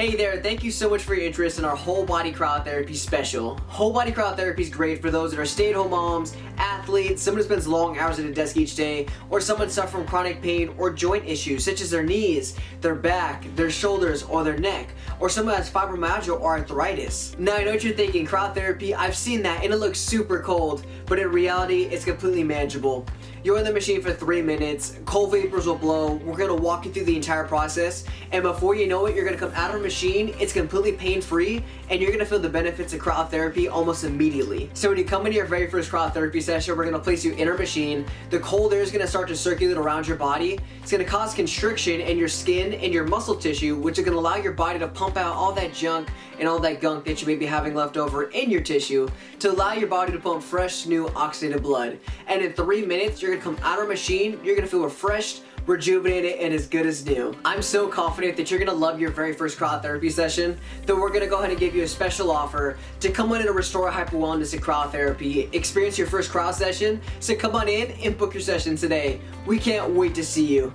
Hey there, thank you so much for your interest in our whole body cryotherapy special. Whole body cryotherapy is great for those that are stay-at-home moms, athletes, someone who spends long hours at a desk each day, or someone suffering from chronic pain or joint issues such as their knees, their back, their shoulders, or their neck, or someone who has fibromyalgia or arthritis. Now I know what you're thinking, cryotherapy, I've seen that and it looks super cold, but in reality it's completely manageable. You're in the machine for 3 minutes, cold vapors will blow, we're going to walk you through the entire process, and before you know it, you're going to come out of the machine, it's completely pain-free, and you're going to feel the benefits of cryotherapy almost immediately. So when you come into your very first cryotherapy session, we're going to place you in our machine, the cold air is going to start to circulate around your body, it's going to cause constriction in your skin and your muscle tissue, which is going to allow your body to pump out all that junk and all that gunk that you may be having left over in your tissue to allow your body to pump fresh, new, oxygenated blood. And in 3 minutes, you're going to come out of our machine, you're going to feel refreshed, rejuvenated, and as good as new. I'm so confident that you're going to love your very first cryotherapy session that we're going to go ahead and give you a special offer to come on in and restore hyper wellness and cryotherapy. Experience your first cryo session, so come on in and book your session today. We can't wait to see you.